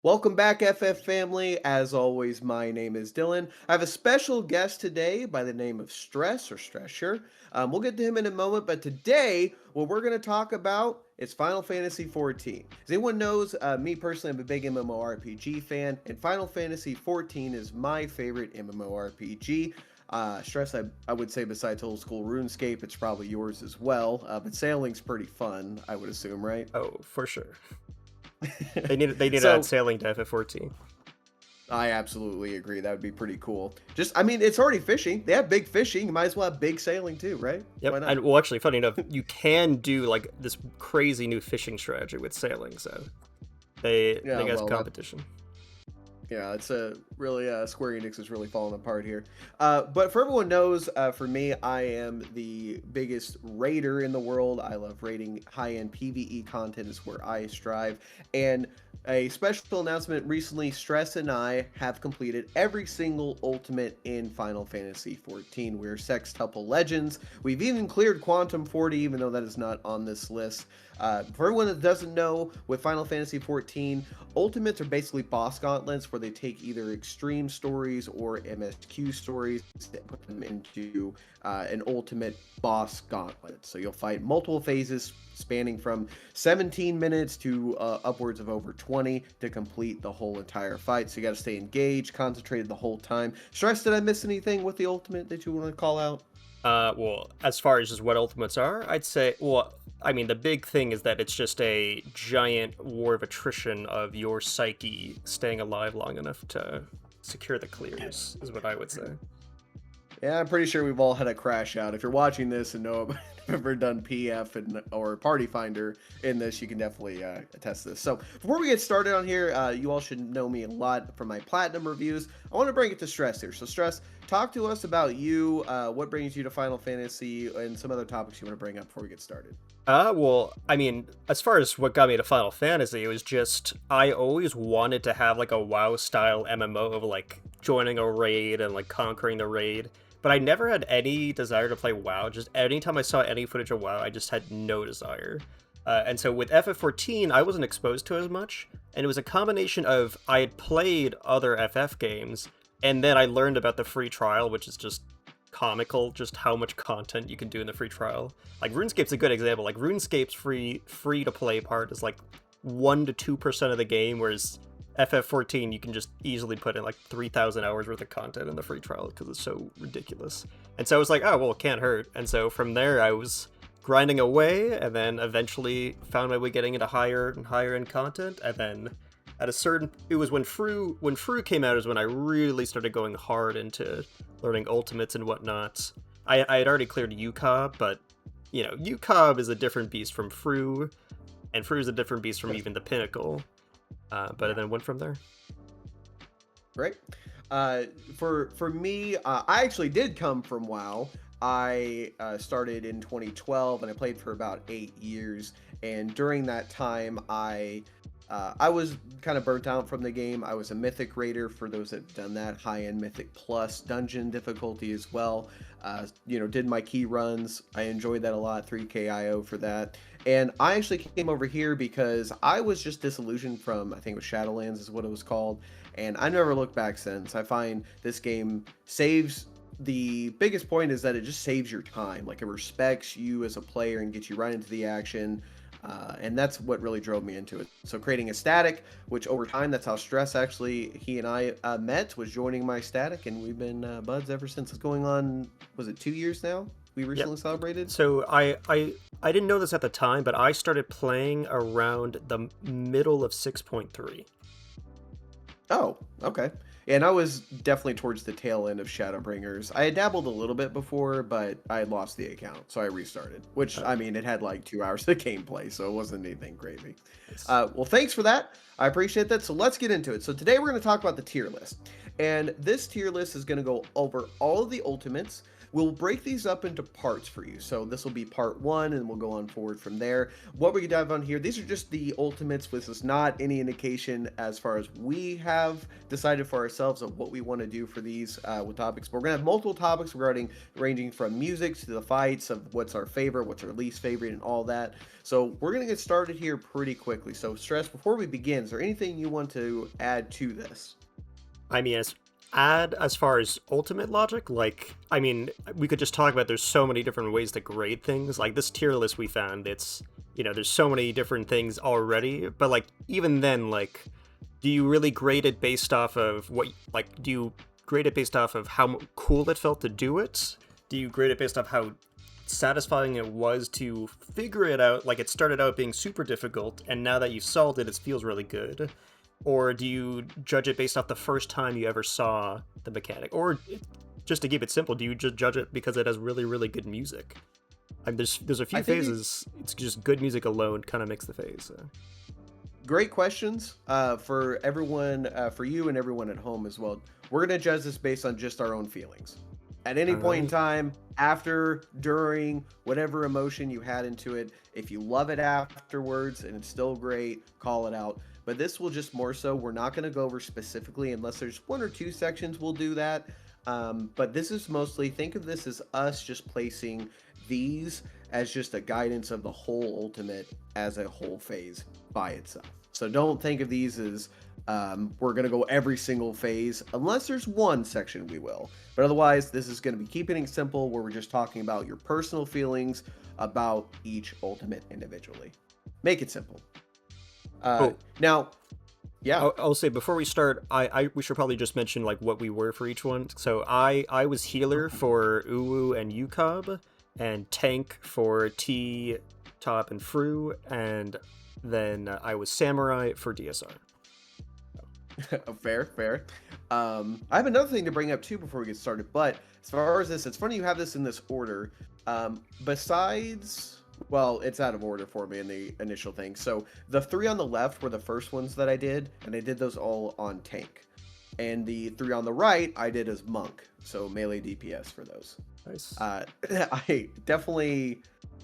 Welcome back, FF family. As always, my name is Dylan. I have a special guest today by the name of Stressure. We'll get to him in a moment, but today, what we're going to talk about is Final Fantasy XIV. As anyone knows, me personally, I'm a big MMORPG fan, and Final Fantasy XIV is my favorite MMORPG. I would say besides old school RuneScape, it's probably yours as well. But sailing's pretty fun, I would assume, right? Oh, for sure. They need to add So sailing to FF14. I absolutely agree. That would be pretty cool. I mean, it's already fishing. They have big fishing. You might as well have big sailing too, right? Why Yep. not? And well, actually, funny enough, you can do like this crazy new fishing strategy with sailing. So Yeah, they got well, competition. yeah, it's a really Square Enix is really falling apart here. But for everyone knows, for me, I am the biggest raider in the world. I love raiding high-end PvE content is where I strive. And a special announcement recently, Stress and I have completed every single ultimate in Final Fantasy XIV. We're Sextuple Legends. We've even cleared Quantum 40, even though that is not on this list. For everyone that doesn't know, with Final Fantasy XIV, ultimates are basically boss gauntlets where they take either extreme stories or MSQ stories and put them into an ultimate boss gauntlet. So you'll fight multiple phases spanning from 17 minutes to upwards of over 20 to complete the whole entire fight. So you got to stay engaged, concentrated the whole time. Stress, did I miss anything with the ultimate that you want to call out? Well, as far as just what ultimates are, I'd say, well, I mean, the big thing is that it's just a giant war of attrition of your psyche staying alive long enough to secure the clears, is what I would say. Yeah, I'm pretty sure we've all had a crash out. If you're watching this and know about ever done PF or Party Finder in this, you can definitely attest this. So before we get started on here, you all should know me a lot from my platinum reviews. I want to bring it to Stress here. So Stress, talk to us about you, what brings you to Final Fantasy, and some other topics you want to bring up before we get started. Well, I mean, as far as what got me to Final Fantasy, it was just I always wanted to have like a WoW style MMO of like joining a raid and like conquering the raid, but I never had any desire to play WoW. Just anytime I saw any footage of WoW, I just had no desire. And so with FF14, I wasn't exposed to as much, and it was a combination of I had played other FF games, and then I learned about the free trial, which is just comical, just how much content you can do in the free trial. Like RuneScape's a good example. Like RuneScape's free to play part is like 1 to 2% of the game, whereas FF14 you can just easily put in like 3,000 hours worth of content in the free trial because it's so ridiculous. And so I was like, oh well, it can't hurt. And so from there I was grinding away, and then eventually found my way getting into higher and higher end content, and then at a certain, it was when Fru came out is when I really started going hard into learning ultimates and whatnot. I had already cleared UCOB, but you know, UCOB is a different beast from Fru, and Fru is a different beast from even the Pinnacle. But then went from there. Right. For me, I actually did come from WoW. I started in 2012 and I played for about 8 years. And during that time, I was kind of burnt out from the game. I was a Mythic Raider, for those that have done that, high-end Mythic Plus dungeon difficulty as well. Did my key runs. I enjoyed that a lot, 3K IO for that. And I actually came over here because I was just disillusioned from, I think it was Shadowlands is what it was called. And I never looked back since. I find this game saves, the biggest point is that it just saves your time. Like, it respects you as a player and gets you right into the action. And that's what really drove me into it. So creating a static, which over time, that's how Stress actually, he and I met, was joining my static, and we've been buds ever since. It's going on, was it 2 years now? We recently celebrated. So I didn't know this at the time, but I started playing around the middle of 6.3. Oh, okay. And I was definitely towards the tail end of Shadowbringers. I had dabbled a little bit before, but I had lost the account, so I restarted. Which, I mean, it had like 2 hours of gameplay, so it wasn't anything crazy. Well, thanks for that. I appreciate that. So let's get into it. So today we're going to talk about the tier list. And this tier list is going to go over all of the ultimates. we'll break these up into parts for you. So this will be part one, and we'll go on forward from there. What we can dive on here, these are just the ultimates. This is not any indication as far as we have decided for ourselves of what we want to do for these with topics. But we're gonna have multiple topics regarding ranging from music to the fights of what's our favorite, what's our least favorite, and all that. So we're gonna get started here pretty quickly. So Stress, before we begin, is there anything you want to add to this? I mean, as far as ultimate logic, like, I mean, we could just talk about there's so many different ways to grade things. Like this tier list we found, it's, there's so many different things already, but like even then, like, do you really grade it based off of do you grade it based off of how cool it felt to do it? Do you grade it based off how satisfying it was to figure it out? Like it started out being super difficult, and now that you've solved it, it feels really good. Or do you judge it based off the first time you ever saw the mechanic? Or just to keep it simple, do you just judge it because it has really, really good music? I mean, there's a few phases. It's just good music alone kind of makes the phase. So. Great questions for everyone, for you and everyone at home as well. We're going to judge this based on just our own feelings. At any point in time, after, during, whatever emotion you had into it, if you love it afterwards and it's still great, call it out. But this will just more so, we're not going to go over specifically unless there's one or two sections we'll do that. But this is mostly, think of this as us just placing these as just a guidance of the whole ultimate as a whole phase by itself. So don't think of these as we're going to go every single phase. Unless there's one section, we will. But otherwise, this is going to be keeping it simple, where we're just talking about your personal feelings about each ultimate individually. Make it simple. Now, yeah. I'll say before we start, we should probably just mention like what we were for each one. So I was healer for Uwu and Yukab, and tank for T, Top, and Fru, and then I was samurai for DSR. Fair. I have another thing to bring up too before we get started. But as far as this, it's funny you have this in this order. Besides, well, it's out of order for me in the initial thing. So the three on the left were the first ones that I did, and I did those all on tank. And the three on the right I did as monk, so melee DPS for those. Nice. I definitely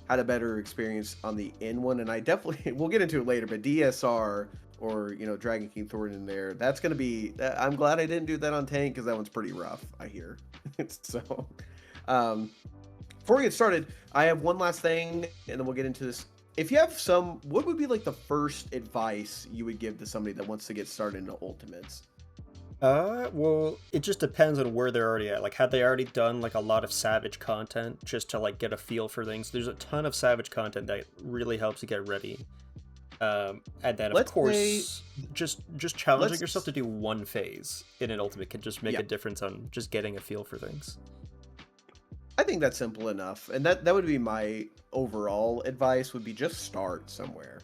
had a better experience on the N one, and I definitely, we'll get into it later, but DSR, or Dragon King Thorn in there, that's gonna be, I'm glad I didn't do that on tank, because that one's pretty rough, I hear. So before we get started, I have one last thing, and then we'll get into this. If you have what would be like the first advice you would give to somebody that wants to get started into ultimates? Well, it just depends on where they're already at. Like, had they already done like a lot of Savage content just to like get a feel for things? There's a ton of Savage content that really helps you get ready. And then of course, just challenging yourself to do one phase in an ultimate can just make a difference on just getting a feel for things. I think that's simple enough, and that would be my overall advice. Would be just start somewhere.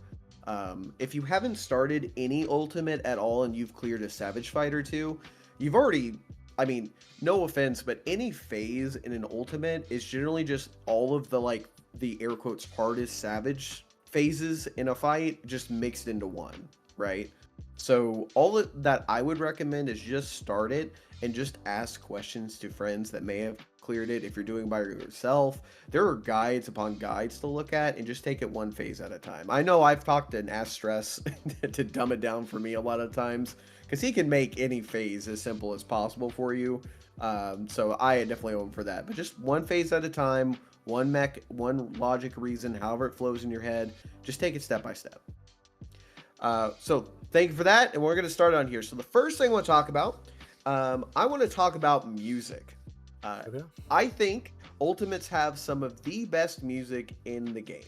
If you haven't started any ultimate at all and you've cleared a Savage fight or two, you've already, I mean, no offense, but any phase in an ultimate is generally just all of the air quotes hardest Savage phases in a fight just mixed into one, right? So all that I would recommend is just start it and just ask questions to friends that may have cleared it. If you're doing by yourself, there are guides upon guides to look at, and just take it one phase at a time. I know I've talked to Ask Stress to dumb it down for me a lot of times, because he can make any phase as simple as possible for you. So I definitely owe him for that. But just one phase at a time, one logic reason, however it flows in your head. Just take it step by step. So thank you for that, and we're going to start on here. So the first thing I want to talk about, I want to talk about music. Okay. I think Ultimates have some of the best music in the game.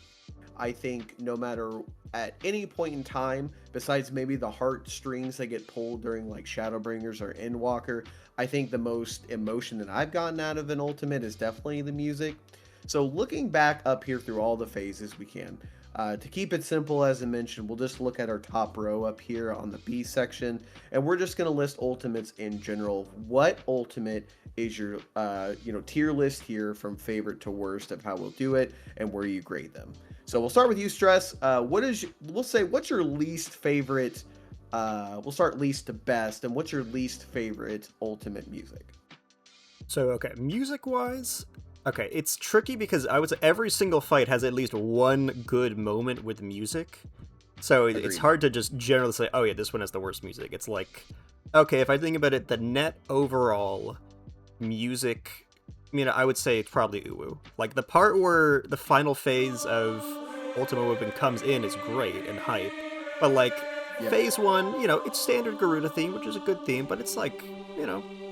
I think no matter at any point in time, besides maybe the heartstrings that get pulled during like Shadowbringers or Endwalker, I think the most emotion that I've gotten out of an Ultimate is definitely the music. So looking back up here through all the phases we can, to keep it simple, as I mentioned, we'll just look at our top row up here on the B section, and we're just going to list ultimates in general. What ultimate is your tier list here from favorite to worst of how we'll do it and where you grade them. So we'll start with you, Stress. What's your least favorite? We'll start least to best, and what's your least favorite ultimate music? So, okay, music-wise, okay, it's tricky because I would say every single fight has at least one good moment with music. So it's Agreed. hard to just generally say, oh yeah, this one has the worst music. It's like, okay, if I think about it, the net overall music, I would say it's probably Uwu. Like, the part where the final phase of Ultimate Weapon comes in is great and hype. But, like, Yep. phase one, it's standard Garuda theme, which is a good theme, but it's like,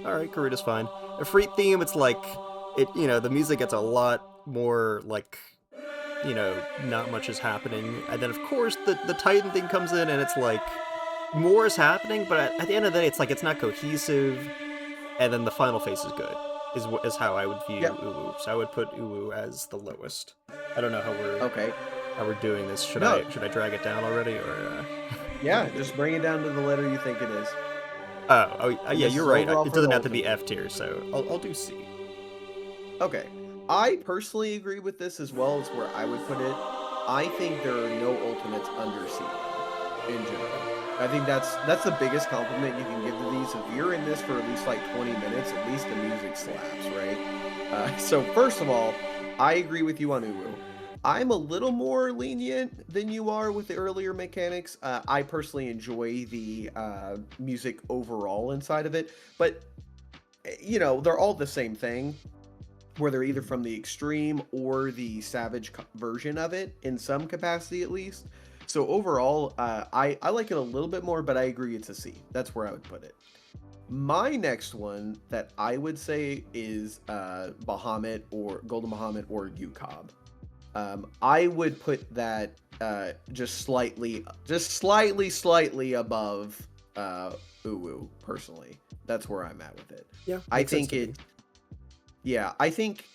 alright, Garuda's fine. A free theme, it's like, the music gets a lot more, like, not much is happening. And then, of course, the Titan thing comes in, and it's like, more is happening, but at the end of the day, it's like, it's not cohesive, and then the final phase is good, is how I would view Yep. Uwu. So I would put Uwu as the lowest. I don't know Okay. how we're doing this. Should No. I drag it down already, or? Yeah. Just bring it down to the letter you think it is. And Yeah, this you're is right. overall It for the doesn't have to be ultimate. F tier, so I'll do C. Okay. I personally agree with this as well as where I would put it. I think there are no ultimates under C in general. I think that's the biggest compliment you can give to these. If you're in this for at least like 20 minutes, at least the music slaps, right? So first of all, I agree with you on Uwu. I'm a little more lenient than you are with the earlier mechanics. I personally enjoy the music overall inside of it, but they're all the same thing where they're either from the extreme or the savage version of it in some capacity at least. So overall, I like it a little bit more, but I agree it's a C. That's where I would put it. My next one that I would say is Bahamut or Golden Bahamut or UCOB. I would put that just slightly above Uwu personally. That's where I'm at with it. Yeah, I makes sense think to me. it yeah, I think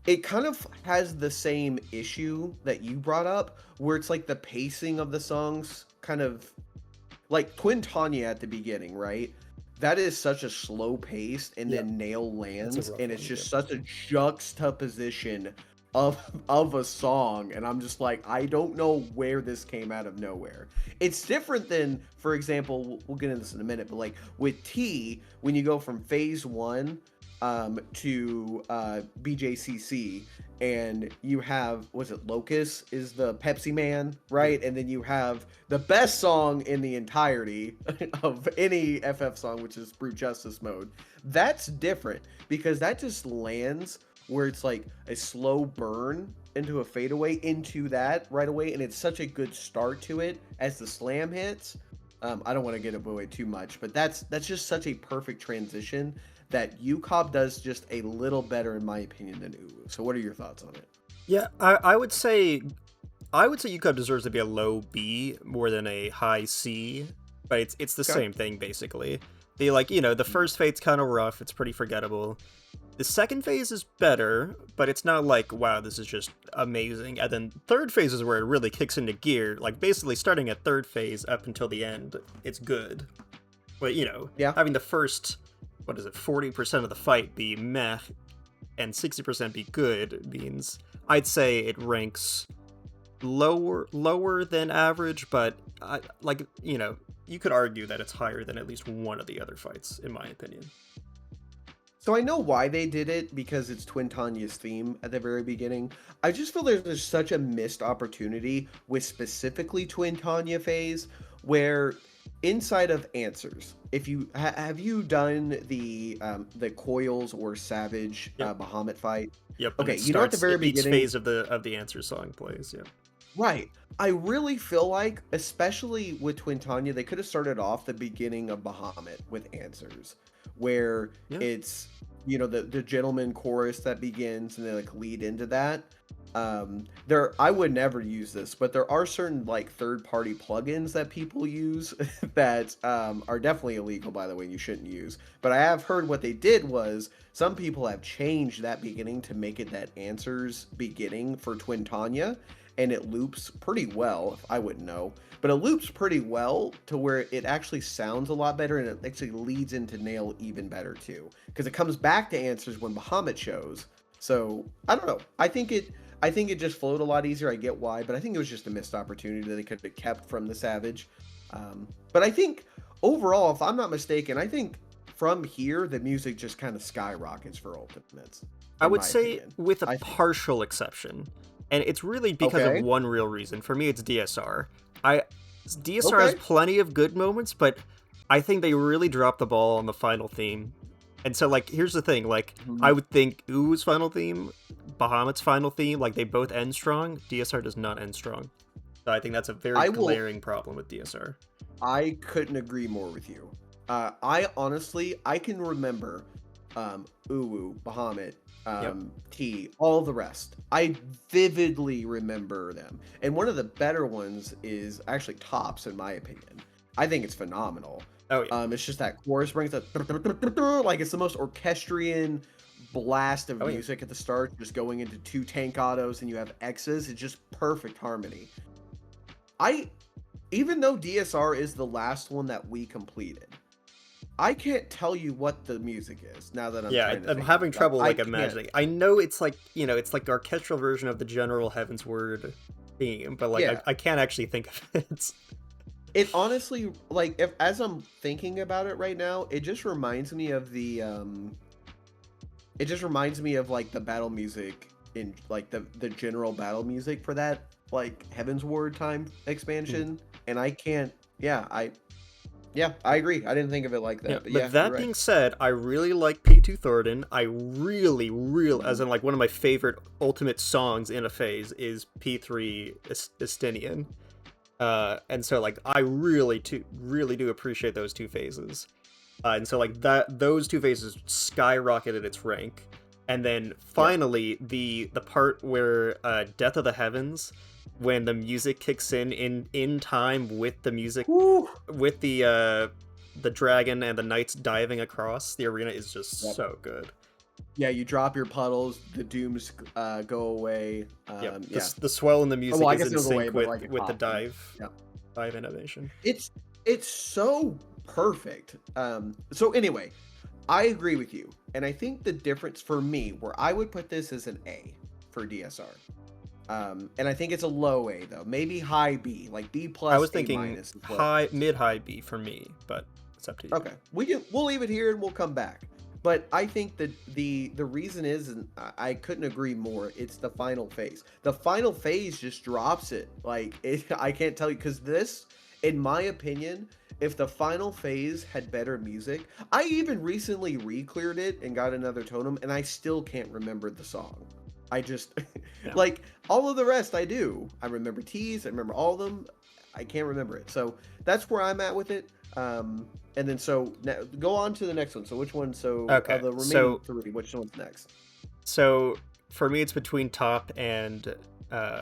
it kind of has the same issue that you brought up, where it's like the pacing of the songs kind of like Twin Tanya at the beginning, right? That is such a slow pace, and Yeah, then Nail that's a lands, rough and it's one. Yeah. just such a juxtaposition of a song, and I'm just like, I don't know where this came out of nowhere. It's different than, for example, we'll get into this in a minute, but like with T, when you go from phase one to BJCC, and you have, was it Locust is the Pepsi Man, Yeah. right? And then you have the best song in the entirety of any FF song, which is Brute Justice Mode. That's different because that just lands where it's like a slow burn into a fadeaway into that right away, and it's such a good start to it as the slam hits. I don't want to get away too much, but that's just such a perfect transition that UCOB does just a little better in my opinion than Uwu. So what are your thoughts on it? Yeah, I would say UCUP deserves to be a low B more than a high C, but it's the Okay. same thing basically. The first phase's kind of rough, it's pretty forgettable. The second phase is better, but it's not like, wow, this is just amazing. And then third phase is where it really kicks into gear. Like, basically starting at third phase up until the end, it's good. But, Yeah. having the first, 40% of the fight be meh and 60% be good means I'd say it ranks lower than average, but you could argue that it's higher than at least one of the other fights, in my opinion. So I know why they did it because it's Twin Tanya's theme at the very beginning. I just feel there's such a missed opportunity with specifically Twin Tanya phase where inside of answers, if you have you done the coils or savage Yep. Bahamut fight? Yep, and Okay, it you know at the starts very each beginning, phase of the answer song plays. Yeah. right. I really feel like, especially with Twin Tanya, they could have started off the beginning of Bahamut with answers, where Yeah. it's the gentleman chorus that begins and they like lead into that. There I would never use this, but there are certain like third-party plugins that people use that are definitely illegal, by the way, and you shouldn't use. But I have heard what they did was some people have changed that beginning to make it that answers beginning for Twin Tanya, and it loops pretty well. I wouldn't know, but it loops pretty well to where it actually sounds a lot better, and it actually leads into Nail even better too, because it comes back to answers when Bahamut shows. So I don't know. I think it just flowed a lot easier. I get why, but I think it was just a missed opportunity that they could have kept from the Savage. But I think overall, if I'm not mistaken, I think from here, the music just kind of skyrockets for Ultimates, I in would my say opinion. with a I think. partial exception, and it's really because of Okay. one real reason. For me, it's DSR. I DSR has Okay. plenty of good moments, but I think they really dropped the ball on the final theme. And so, like, here's the thing: like, I Mhm. would think Oo's final theme, Bahamut's final theme, like they both end strong. DSR does not end strong. So I think that's a very I will. glaring problem with DSR. I couldn't agree more with you. I honestly, I can remember Uwu, Bahamut, Yep. T, all the rest. I vividly remember them. And one of the better ones is actually Tops, in my opinion. I think it's phenomenal. Oh yeah. It's just that chorus brings that like it's the most orchestrian blast of Oh yeah. music at the start, just going into two tank autos and you have X's. It's just perfect harmony. I even though DSR is the last one that we completed, I can't tell you what the music is now that I'm Yeah, trying to I'm think of having it. Like trouble I like can't. imagining. I know it's like it's like orchestral version of the general Heaven's Word theme, but like Yeah. I can't actually think of it. It honestly like if as I'm thinking about it right now, it just reminds me of the. It just reminds me of like the battle music in like the general battle music for that like Heaven's Ward time expansion, and I can't. Yeah, I agree. I didn't think of it like Yeah, that, but but yeah, you're that right. being said, I really like P2 Thornton. I really, as Mhm. in like one of my favorite ultimate songs in a phase is P3 Estinian. And so like I really do appreciate those two phases. And so like those two phases skyrocketed its rank. And then Yep. finally the part where Death of the Heavens, when the music kicks in time with the music Whew. with the dragon and the knights diving across the arena is just Yep. so good. Yeah, you drop your puddles, the dooms go away. Yep. Yeah. The swell in the Oh, well, music I is guess in it goes away, sync but like it with the pops them. Yeah. dive animation. It's so perfect. So anyway, I agree with you. And I think the difference for me, where I would put this as an A for DSR. And I think it's a low A though, maybe high B, like B I plus, was A thinking minus is what. mid high B for me, but it's up to you. Okay, we'll leave it here and we'll come back. But I think that the reason is, and I couldn't agree more. It's the final phase. The final phase just drops it. Like it, I can't tell you because this, in my opinion, if the final phase had better music, I even recently re-cleared it and got another totem, and I still can't remember the song. I just Yeah. like all of the rest. I do. I remember T's. I remember all of them. I can't remember it. So that's where I'm at with it. And then so now, go on to the next one. So which one? So Okay. the remaining So three, which one's next? so for me it's between Top and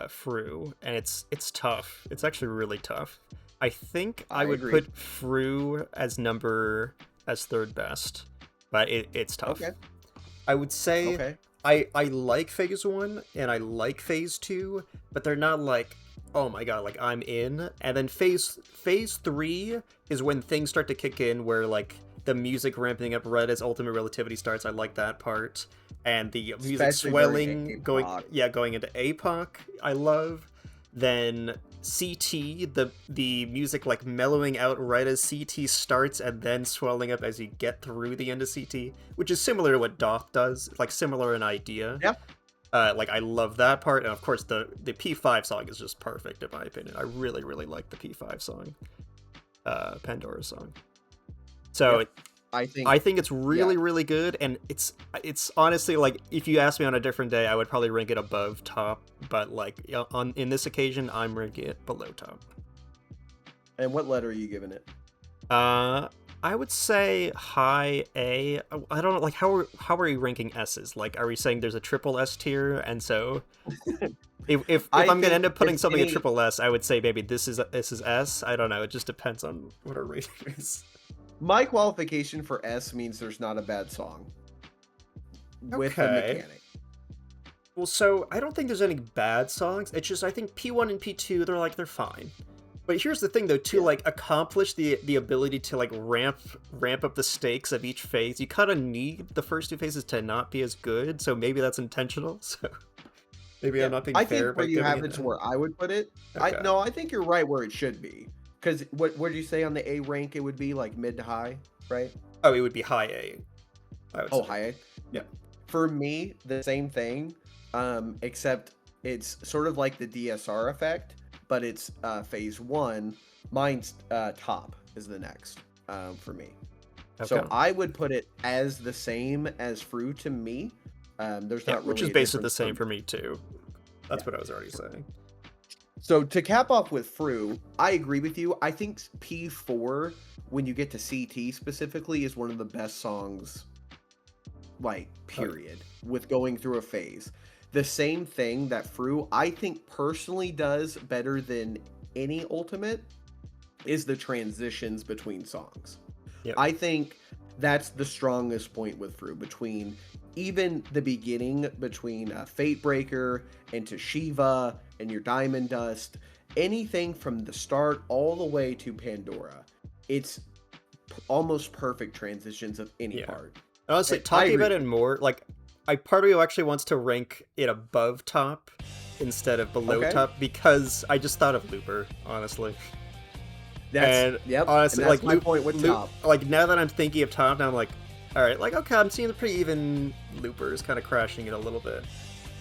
Fru, and it's tough. It's actually really tough. I think I I would agree. put Fru as third best, but it's tough. Okay. I would say Okay. I like phase 1 and I like phase 2, but they're not like, oh my god, like I'm in. And then phase 3 is when things start to kick in, where like the music ramping up right as ultimate relativity starts. I like that part. And the music Especially during swelling APOC. going into APOC, I love. Then CT, the music like mellowing out right as CT starts and then swelling up as you get through the end of CT, which is similar to what Doth does, like similar in idea. Yeah. Like I love that part, and of course the P5 song is just perfect in my opinion. I really like the P5 song, Pandora's song. So Yep. I think. I think it's Yeah. really good, and it's honestly like if you asked me on a different day, I would probably rank it above Top, but like on in this occasion, I'm ranking it below Top. And what letter are you giving it? I would say high A. I don't know, like how are we ranking S's? Like, are we saying there's a triple S tier, and so if I I'm gonna think end up putting if something a any, triple S, I would say maybe this is S. I don't know. It just depends on what our rating is. my qualification for S means there's not a bad song with the Okay. mechanic. Well, so I don't think there's any bad songs. It's just I think P1 and P2 they're fine. But here's the thing though, to Yeah. like accomplish the ability to like ramp up the stakes of each phase, you kind of need the first two phases to not be as good. So maybe that's intentional. So maybe Yeah. I'm not being I fair think where about you giving have it it's a... where I would put it. Okay. I think you're right where it should be. Because what did you say on the A rank? It would be like mid to high, right? Oh, it would be high A, I would Oh, say. high A. Yeah. For me, the same thing, except it's sort of like the DSR effect, but it's phase one. Mine's top is the next for me. Okay. So I would put it as the same as Fru to me. There's Yeah, not which really is a basically the difference same for me too. That's yeah. what I was already saying. So to cap off with Fru, I agree with you. I think P4, when you get to CT specifically, is one of the best songs, like, period, with going through a phase. The same thing that Fru, I think personally does better than any Ultimate is the transitions between songs. Yep. I think that's the strongest point with Fru, between even the beginning, between Fate Breaker into Shiva and your Diamond Dust, anything from the start all the way to Pandora. It's almost perfect transitions of any part. Honestly, And talking about it more, like, part of me actually wants to rank it above top instead of below top because I just thought of Looper, honestly. That's honestly, and that's like my point with top. Like, now that I'm thinking of top, now I'm like, all right, like, okay, I'm seeing the pretty even Loopers kind of crashing it a little bit.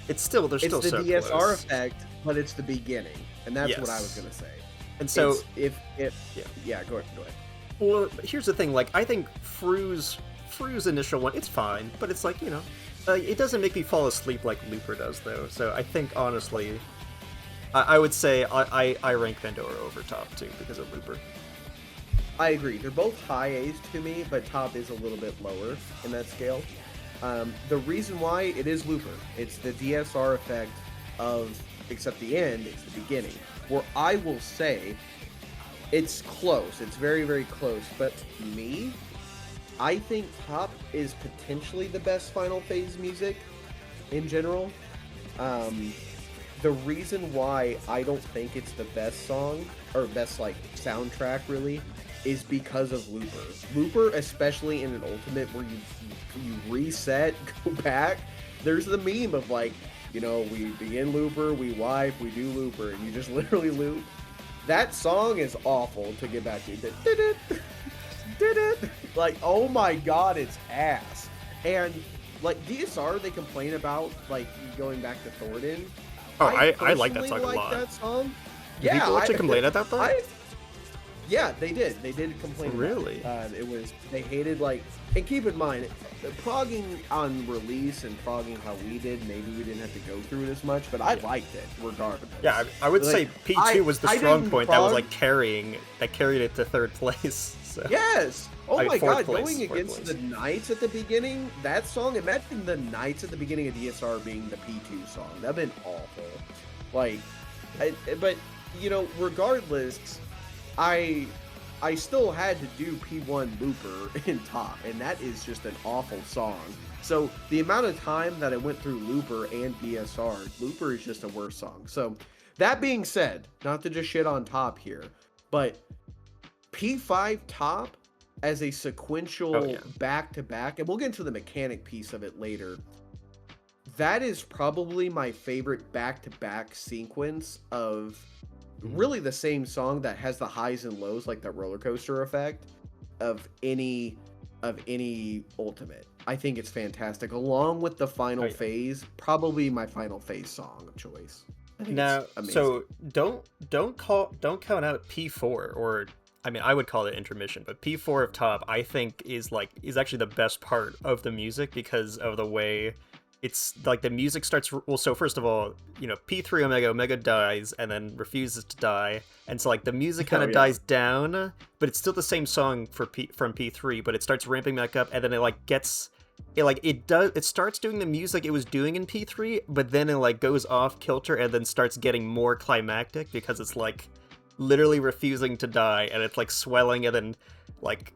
It's still they're still so close. It's the DSR effect, but it's the beginning, and that's what I was gonna say. And so go ahead. Well, here's the thing, like, I think Fru's initial one, it's fine, but it's like, you know, it doesn't make me fall asleep like Looper does, though. So I think, honestly, I would say I rank Pandora over top, too, because of Looper. I agree. They're both high A's to me, but top is a little bit lower in that scale. The reason why, it is Looper. It's the DSR effect of, except the end, it's the beginning. Where I will say, it's close. It's very, very close. But me, I think top is potentially the best final phase music in general. The reason why I don't think it's the best song, or best, like, soundtrack, really, is because of Looper. Looper, especially in an Ultimate where you reset, go back, there's the meme of, like, you know, we begin Looper, we wipe, we do Looper, and you just literally loop. That song is awful to get back to. Like, oh my god, it's ass. And, like, DSR, they complain about, like, going back to Thornton. Oh, I like that song a lot. That song. Did people actually complain at that though? Yeah, they did. They did complain. Really? It was, they hated, like, and keep in mind, progging on release and progging how we did, maybe we didn't have to go through it as much, but I liked it regardless. Yeah, I would say P2 was the strong point that was, like, carried it to third place. So. Yes. Oh my god, place, going against the Knights at the beginning, that song, imagine the Knights at the beginning of DSR being the P2 song. That'd been awful. Like, but, you know, regardless, I still had to do P1 Looper in top, and that is just an awful song. So the amount of time that I went through Looper and DSR, Looper is just a worse song. So that being said, not to just shit on top here, but P5 top as a sequential back-to-back, and we'll get into the mechanic piece of it later, that is probably my favorite back-to-back sequence of really the same song that has the highs and lows, like the roller coaster effect of any Ultimate. I think it's fantastic, along with the final phase, probably my final phase song of choice. Now, so don't count out P4, or I mean, I would call it intermission, but P4 of top, I think, is actually the best part of the music because of the way it's like the music starts. Well, so first of all, you know, P3 Omega dies and then refuses to die, and so, like, the music kind of dies down, but it's still the same song from P3, but it starts ramping back up, and then it starts doing the music it was doing in P3, but then it, like, goes off kilter and then starts getting more climactic because it's, like, literally refusing to die, and it's, like, swelling, and then, like,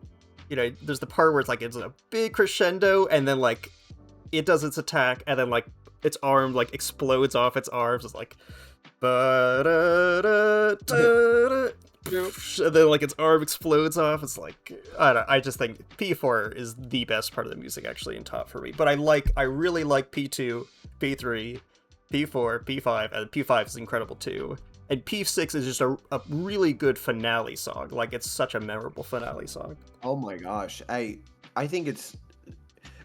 you know, there's the part where it's, like, it's a big crescendo, and then, like, it does its attack, and then, like, its arm, like, explodes off its arms. It's like, and then, like, its arm explodes off. It's like, I don't know, I just think P4 is the best part of the music, actually, in top for me. But I really like P2, P3, P4, P5, and P5 is incredible too. And P6 is just a really good finale song. Like, it's such a memorable finale song. Oh my gosh. I think it's,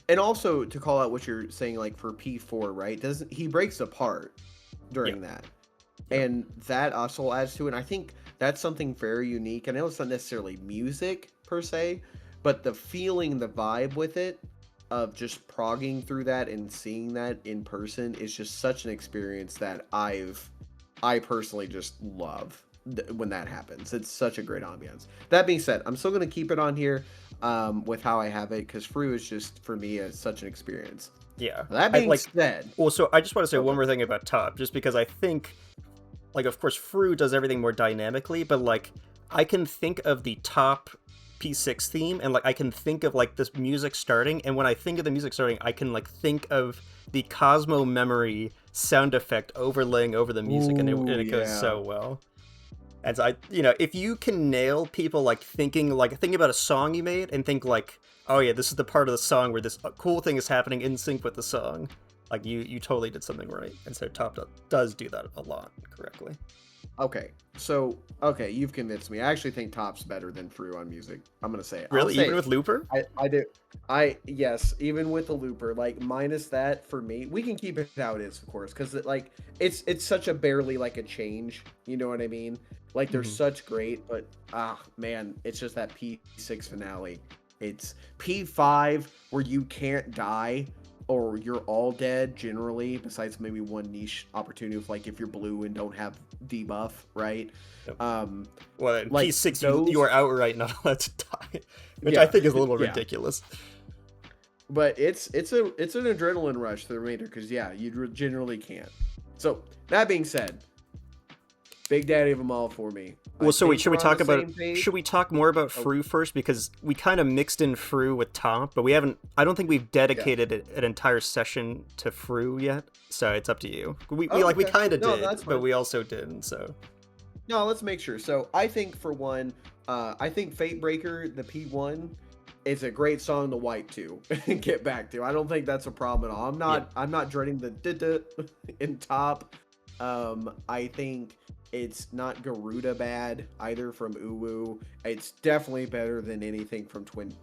and also to call out what you're saying, like for P4, right? Doesn't he breaks apart Yeah, during that? yeah, And that also adds to it. And I think that's something very unique. I know it's not necessarily music per se, but the feeling, the vibe with it, of just progging through that and seeing that in person is just such an experience that I personally just love when that happens. It's such a great ambiance. That being said, I'm still going to keep it on here with how I have it because Fru is just for me such an experience. yeah. That I being like. said, Well, so I just want to say one okay. more thing about Top, just because I think, like, of course, Fru does everything more dynamically, but like, I can think of the Top P6 theme, and like, I can think of like this music starting, and when I think of the music starting, I can like think of the Cosmo memory sound effect overlaying over the music, and Ooh, it goes yeah. so well. And so if you can nail people like thinking about a song you made and think like, oh yeah, this is the part of the song where this cool thing is happening in sync with the song, like you totally did something right. And so does do that a lot correctly. Okay. So, okay, you've convinced me. I actually think Top's better than Fru on music. I'm gonna say it. I'll Really, say even it. with Looper? I do. Yes, even with the looper, like minus that for me, we can keep it how it is, of course, because it's such a barely like a change. You know what I mean? Like they're Hmm. such great, but man, it's just that P6 finale. It's P5 where you can't die or you're all dead generally, besides maybe one niche opportunity of like if you're blue and don't have debuff, right? Yep. Um, Well, in like P6, you those, are outright not allowed to die, which I yeah, think is a little yeah. ridiculous. But it's an adrenaline rush for the remainder because yeah, you generally can't. So that being said, Big Daddy of them all for me. I Well, so wait, think we're on the same page. should we talk more about Oh Fru first, because we kind of mixed in Fru with Top, but I don't think we've yeah. dedicated an entire session to Fru yet. So it's up to you. We Oh like we okay. kind of No, did, that's but fine. we also didn't. So No, let's make sure. So I think for one, I think Fate Breaker, the P1, is a great song to wipe to and get back to. I don't think that's a problem at all. yeah, I'm not dreading the da in top. I think it's not Garuda bad either from Uwu. It's definitely better than anything from Twin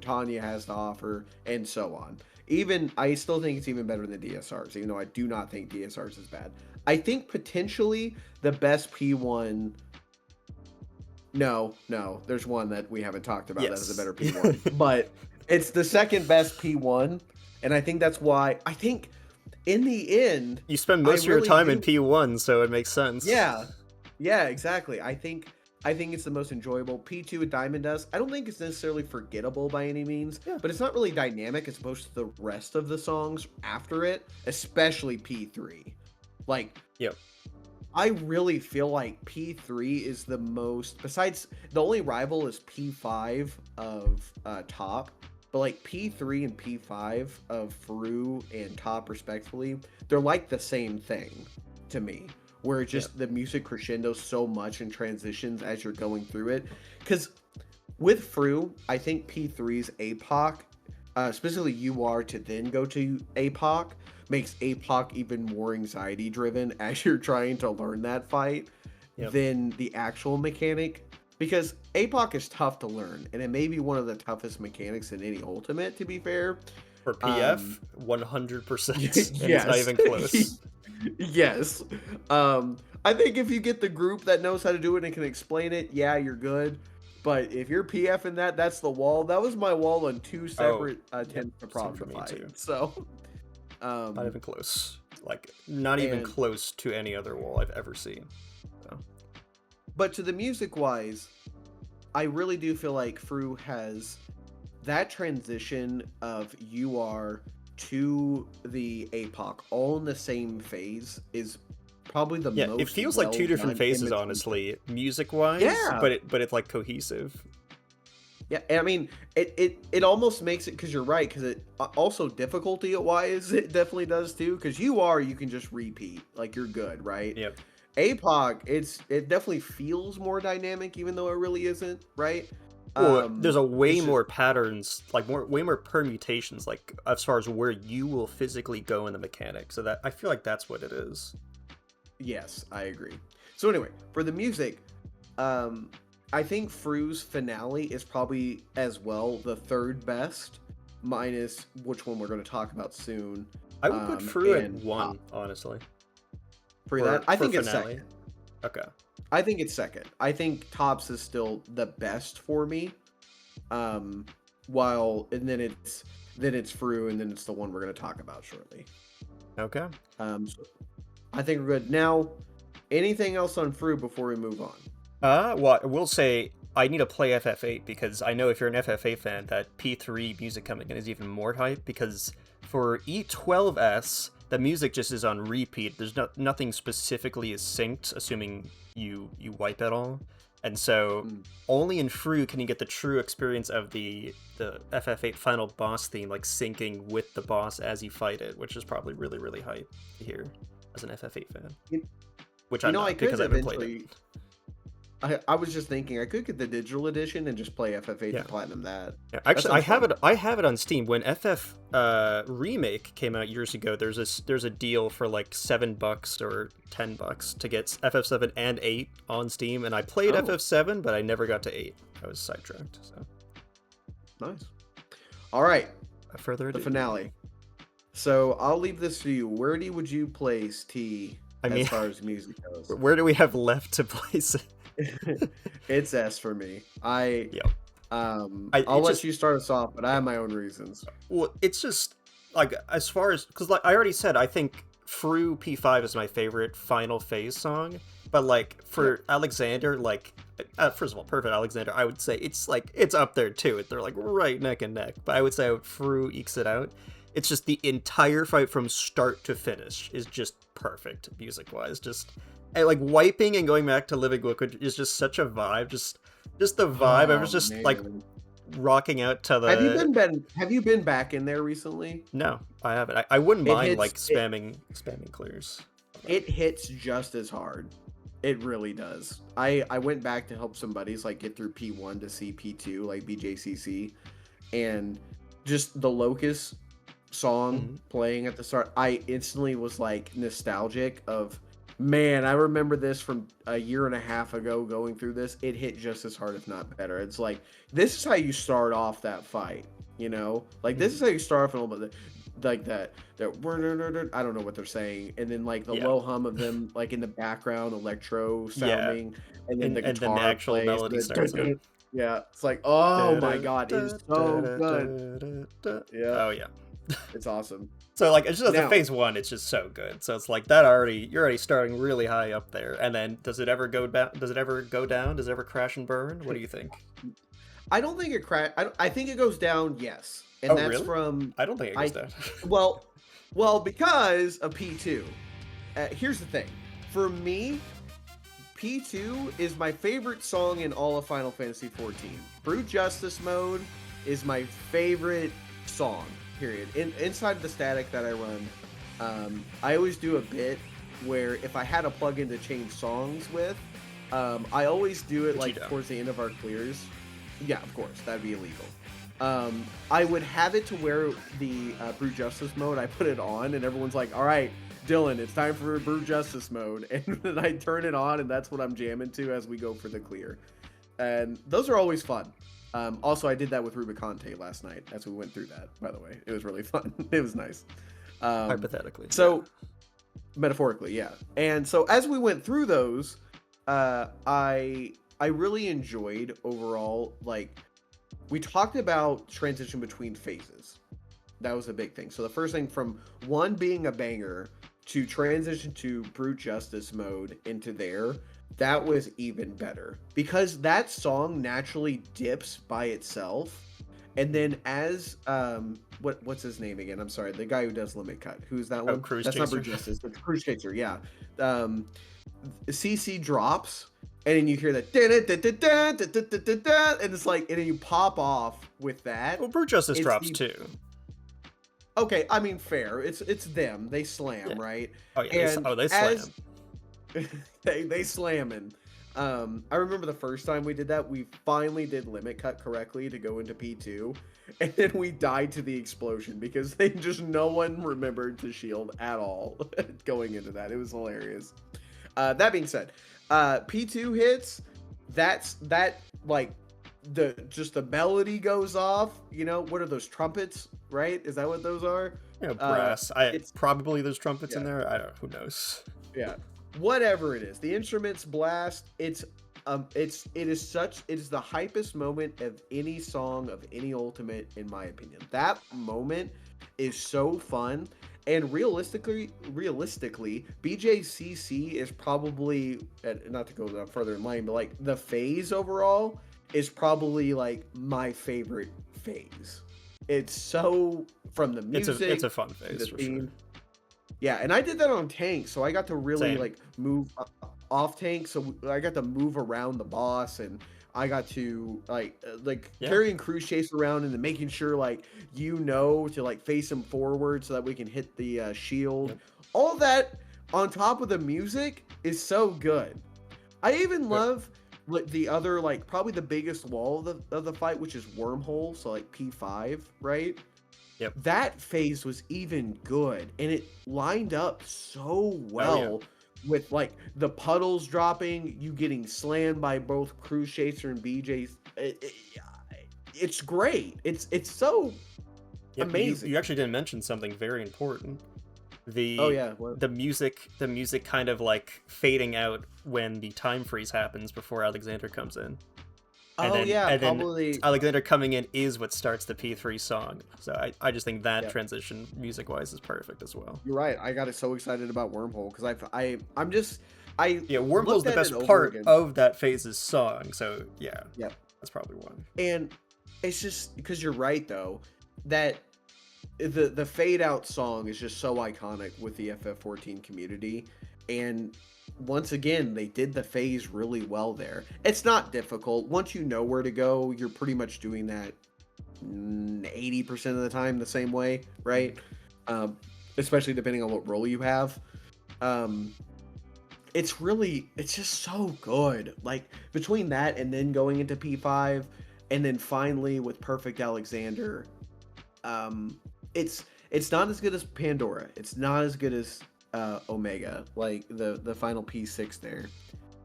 Tanya has to offer, and so on. Even I still think it's even better than DSRs, even though I do not think DSRs is bad. I think potentially the best P1. No, there's one that we haven't talked about that is a yes. better P1, but it's the second best P1, and I think that's why I think in the end You spend I most of your really time in do. P1, so it makes sense. Yeah, yeah, exactly. I think it's the most enjoyable. P2 with Diamond Dust. I don't think it's necessarily forgettable by any means, Yeah. but it's not really dynamic as opposed to the rest of the songs after it, especially P3. Like Yep. I really feel like P3 is the most, besides the only rival is P5 of Top, but like P3 and P5 of Fru and Top respectively, they're like the same thing to me, where it Yep. just the music crescendos so much and transitions as you're going through it. Because with Fru, I think P3's APOC, specifically you are to then go to APOC, makes APOC even more anxiety driven as you're trying to learn that fight Yep. than the actual mechanic. Because APOC is tough to learn, and it may be one of the toughest mechanics in any ultimate, to be fair. For Um, PF, 100%, and it's not yes. even close. Yes. I think if you get the group that knows how to do it and can explain it, yeah, you're good. But if you're PF in that, that's the wall. That was my wall on two Oh, separate yep. attempts to Same prog for the me fight. too. So, Not um, even close. Like, not even and close to any other wall I've ever seen. So, but to the music wise, I really do feel like Fru has that transition of UR to the APOC all in the same phase is probably the yeah, it most feels like well two different done in phases, between. honestly, music-wise, Yeah, but it's like cohesive. yeah. And I mean, it almost makes it because you're right because it also difficulty wise it definitely does too because you can just repeat like you're good right. Yep. APOC it definitely feels more dynamic even though it really isn't right. Well, there's a way It's just more patterns, like way more permutations, like as far as where you will physically go in the mechanic. So that I feel like that's what it is. yes, I agree. So anyway, for the music, um, I think Fru's finale is probably as well the third best, minus which one we're going to talk about soon. I would put Fru at And one, honestly, for that, I for think it's finale. second. Okay. I think it's second. I think Tops is still the best for me. While and then it's Fru, and then it's the one we're going to talk about shortly. Okay. So I think we're good now. Anything else on Fru before we move on? Well, I will say I need to play FF8 because I know if you're an FF8 fan, that P3 music coming in is even more hype because for E12S, the music just is on repeat. There's nothing specifically is synced, assuming you wipe it all. And so only in Fru can you get the true experience of the FF8 final boss theme, like syncing with the boss as you fight it, which is probably really, really hype to hear as an FF8 fan. Which I'm not because I haven't played it. I was just thinking I could get the digital edition and just play FF8 to platinum that. Yeah, actually, I have it on Steam. When FF Remake came out years ago, there's a deal for like $7 or $10 to get FF7 and 8 on Steam, and I played FF7, but I never got to 8. I was sidetracked. So nice. All right. Further ado. The finale. So I'll leave this to you. Where would you place T? As far as music goes, where do we have left to place it? It's S for me. I'll let you start us off, but I have my own reasons. Well, it's just like as far as because like I already said, I think Fru P5 is my favorite final phase song. But like for Alexander, like first of all, Perfect Alexander, I would say it's up there too. They're like right neck and neck. But I would say Fru ekes it out. It's just the entire fight from start to finish is just perfect music wise. Just like wiping and going back to Living Liquid is just such a vibe. Just the vibe. I was just like rocking out to the. Have you been back in there recently? No, I haven't. I wouldn't mind spamming clears. It hits just as hard. It really does. I went back to help some buddies like get through P1 to see P2 like BJCC, and just the Locust song playing at the start, I instantly was like nostalgic of, man, I remember this from a year and a half ago going through this. It hit just as hard, if not better. It's like, this is how you start off that fight, you know? Like, this is how you start off a little bit like that I don't know what they're saying. And then like the low hum of them like in the background, electro sounding, and then the guitar actual plays, melody starts. Yeah, it's like, oh my god, it is so good. Yeah. Oh yeah. It's awesome. So like it's just the phase one, it's just so good. So it's like that you're already starting really high up there. And then does it ever go down? Does it ever crash and burn? What do you think? I don't think it crash. I think it goes down, yes. And that's really? from I don't think it goes down. well, because of P2. Here's the thing. For me, P2 is my favorite song in all of Final Fantasy XIV. Brute Justice Mode is my favorite song. Period. Inside the static that I run, I always do a bit where if I had a plugin to change songs with, I always do it like towards the end of our clears. Yeah, of course, that'd be illegal. I would have it to where the Brute Justice mode, I put it on, and everyone's like, all right, Dylan, it's time for Brute Justice mode. And then I turn it on, and that's what I'm jamming to as we go for the clear. And those are always fun. Also, I did that with Rubicante last night as we went through that, by the way. It was really fun. It was nice. Hypothetically. So, metaphorically, yeah. And so as we went through those, I really enjoyed overall, like, we talked about transition between phases. That was a big thing. So the first thing from one being a banger to transition to Brute Justice mode into there, that was even better because that song naturally dips by itself. And then as what's his name again? I'm sorry, the guy who does Limit Cut. Who's that one? Cruise That's Chaser. not Brute Justice. It's Cruise Chaser. Yeah. CC drops, and then you hear that, and it's like, and then you pop off with that. Well, Brute Justice drops too. Okay, I mean, fair. It's them. They slam, right? Oh yeah. They slam. they slamming. I remember the first time we did that, we finally did Limit Cut correctly to go into P2, and then we died to the explosion because no one remembered to shield at all going into that. It was hilarious. That being said, P2 hits. That like the melody goes off. You know what are those trumpets? Right? Is that what those are? You know, brass. I It's probably there's trumpets in yeah. there. I don't. Who knows? Yeah. Whatever it is, the instruments blast. It is the hypest moment of any song of any Ultimate, in my opinion. That moment is so fun. And realistically, BJCC is probably, not to go further in line, but like the phase overall is probably like my favorite phase. It's so, from the It's music a fun to the phase for sure. theme. Yeah, and I did that on tank, so I got to really Same. like move off tank. So I got to move around the boss, and I got to like Yeah. carrying cruise chase around and then making sure like to like face him forward so that we can hit the shield. Yep. All that on top of the music is so good. I even But love what the other, like, probably the biggest wall of the fight, which is wormhole. So like P5, right? yep. That phase was even good, and it lined up so Oh yeah. well with like the puddles dropping, you getting slammed by both Cruise Chaser and BJ's. It's great. It's so Yep. You amazing. actually didn't mention something very important. Oh The yeah, well, the music kind of like fading out when the time freeze happens before Alexander comes in. oh yeah, And then probably. Alexander coming in is what starts the P3 song. So I just think that Yeah, transition music wise is perfect as well. you're right. I got so excited about wormhole because I'm just I Yeah, Wormhole's looked the at it best over part again. of that phase's song. So yeah, Yeah, that's probably one. and it's just because you're right though that the fade out song is just so iconic with the FF14 community, and once again they did the phase really well there. It's not difficult once you know where to go. You're pretty much doing that 80% of the time the same way, right? um, Especially depending on what role you have. um, it's just so good, like between that and then going into P5 and then finally with Perfect Alexander. um it's not as good as Pandora. It's not as good as Omega, like the final P6 there.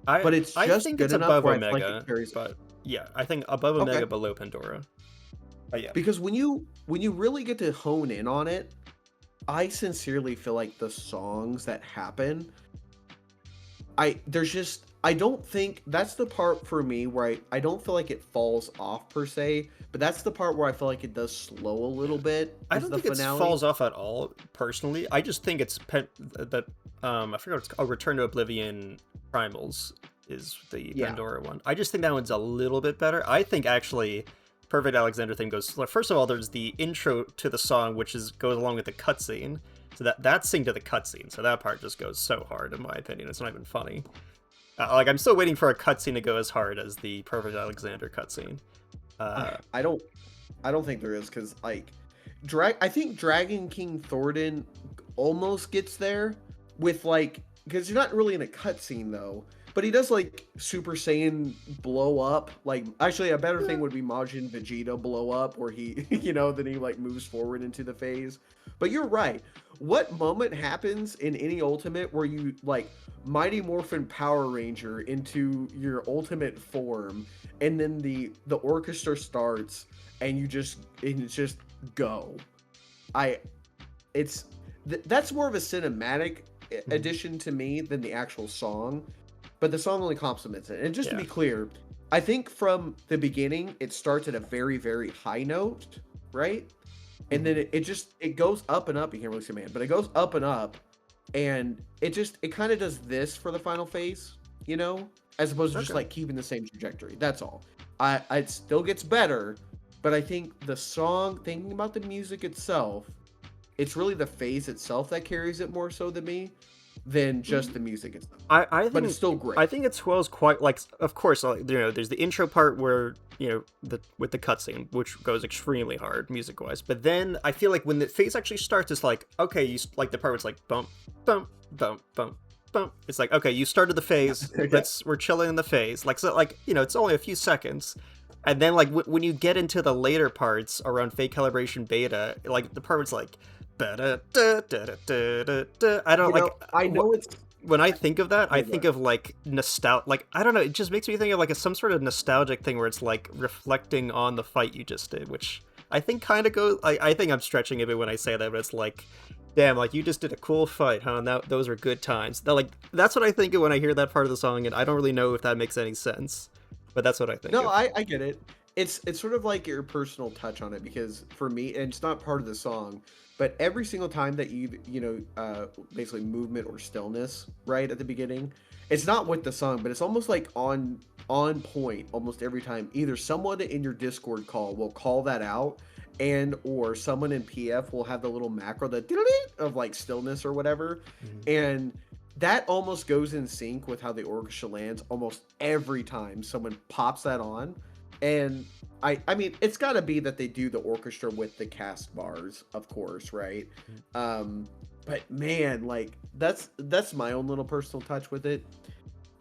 But it's I just think good it's enough above where I feel like it Omega, carries. but yeah, I think above Okay. Omega, below Pandora. But yeah, Because when you really get to hone in on it, I sincerely feel like the songs that happen, I don't think that's the part for me where I don't feel like it falls off per se, but that's the part where I feel like it does slow a little yeah. bit, I is don't the think it finale. falls off at all. Personally, I just think it's that I forgot what it's called. Return to Oblivion Primals is the Yeah. Pandora one. I just think that one's a little bit better. I think actually Perfect Alexander thing goes. First of all, there's the intro to the song, which goes along with the cutscene. So that's synced to the cutscene. So that part just goes so hard, in my opinion. It's not even funny. Like I'm still waiting for a cutscene to go as hard as the Perfect Alexander cutscene. Uh, I don't think there is, because like I think Dragon King Thornton almost gets there with like, because you're not really in a cutscene though, but he does like Super Saiyan blow up. Like actually a better thing would be Majin Vegeta blow up, where he then he like moves forward into the phase. But you're right. What moment happens in any Ultimate where you like Mighty Morphin Power Ranger into your ultimate form, and then the orchestra starts and it's just go. I it's that's more of a cinematic addition to me than the actual song, but the song only complements it. And just to yeah. be clear, I think from the beginning it starts at a very very high note, right? And then it goes up and up. You can't really see man, but it goes up and up, and it kind of does this for the final phase, as opposed to just Okay. like keeping the same trajectory. That's all. It still gets better, but I think the song, thinking about the music itself, it's really the phase itself that carries it more so than me than just the music itself. But it's still great. I think it swells quite like. Of course, there's the intro part where with the cutscene, which goes extremely hard music wise. But then I feel like when the phase actually starts, it's like okay, like the part where it's like bump, bump, bump, bump, bump. It's like okay, you started the phase. Yeah. We're chilling in the phase. Like so, like it's only a few seconds. And then like when you get into the later parts around Fate Calibration Beta, like the part where it's like I don't like I know when I think of that, I Yeah, think but of like like I don't know, it just makes me think of like some sort of nostalgic thing where it's like reflecting on the fight you just did, which I think kind of goes. I think I'm stretching a bit when I say that, but it's like, damn, like you just did a cool fight, huh? And those were good times. Like that's what I think of when I hear that part of the song, and I don't really know if that makes any sense, but that's what I think no, of. I get it. It's sort of like your personal touch on it because for me, and it's not part of the song, but every single time that basically movement or stillness right at the beginning, it's not with the song, but it's almost like on point almost every time. Either someone in your Discord call will call that out, and or someone in PF will have the little macro that of like stillness or whatever, Mhm. and that almost goes in sync with how the orchestra lands almost every time someone pops that on. And I mean it's got to be that they do the orchestra with the cast bars, of course, right? um but man, like that's my own little personal touch with it.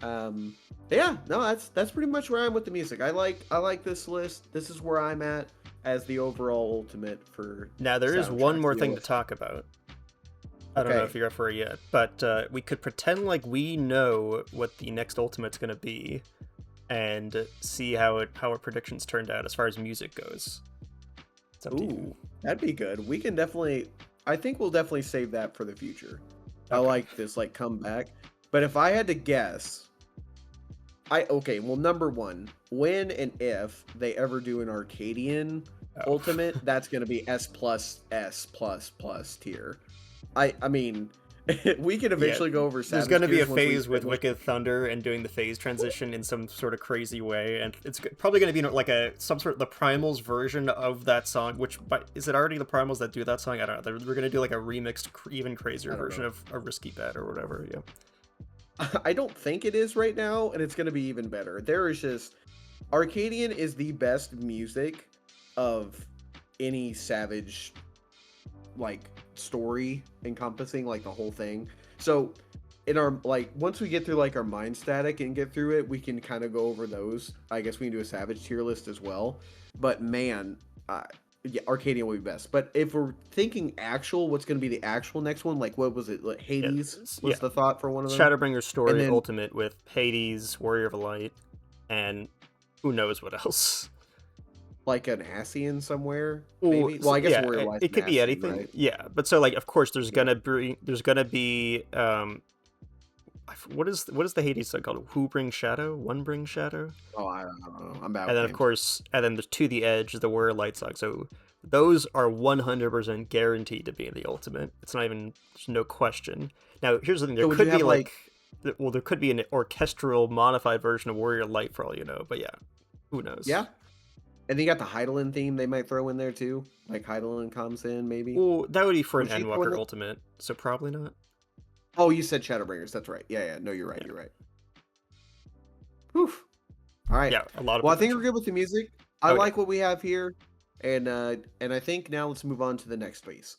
um yeah, no, that's pretty much where I'm with the music. I like this list. This is where I'm at as the overall ultimate for Now there is one soundtracks more the thing to OST. talk about. I don't know if Okay. you're up for it yet, but we could pretend like we know what the next Ultimate's gonna be, and see how our predictions turned out as far as music goes. It's up to you. Ooh, that'd be good. We can definitely. I think we'll definitely save that for the future. I Okay. like this like comeback. But if I had to guess, I okay. Well, number one, when and if they ever do an Arcadian Oh. Ultimate, that's gonna be S plus S plus plus tier. I mean, we can Yeah, eventually go over there's Savage gonna be a tiers once we phase with finish. Wicked Thunder and doing the phase transition in some sort of crazy way, and it's probably gonna be like a some sort of the Primals version of that song. Which, but is it already the Primals that do that song? I don't know. We're gonna do like a remixed, even crazier I don't version know. of a Risky Bet or whatever. Yeah. I don't think it is right now, and it's gonna be even better. There is just Arcadian is the best music of any Savage like story encompassing like the whole thing. So in our like once we get through like our mind static and get through it, we can kind of go over those. I guess we can do a Savage tier list as well. But man, yeah, Arcadian will be best. But if we're thinking actual, what's going to be the actual next one? Like what was it? Like Yeah. Hades Yeah. was the thought for one of them, Shadowbringers and story then ultimate with Hades, Warrior of Light, and who knows what else. like an Ascian somewhere, Well, maybe. Well, I guess yeah, Warrior Life's it an could be Ascian, anything. right? Yeah, but so like, of course, Yeah. there's gonna be what is the Hades song called? Who brings shadow? One brings shadow. Oh, I don't know. I'm bad And with then of names. course, and then there's To the Edge, the Warrior Light song. So those are 100% guaranteed to be in the ultimate. It's not even there's no question. Now here's the thing: there So would you could be have like like, well, there could be an orchestral modified version of Warrior Light for all you know. But yeah, who knows? yeah? And then you got the Heidelin theme they might throw in there too. Like Heidelin comes in, maybe. Well, that would be for an Would you throw in Endwalker the? ultimate, so probably not. Oh, you said Shadowbringers. That's right. Yeah, yeah. No, you're right. Yeah, You're right. Whew. All right. yeah, a lot of Well, I think we're potential. good with the music. I Okay. like what we have here, and I think now let's move on to the next piece.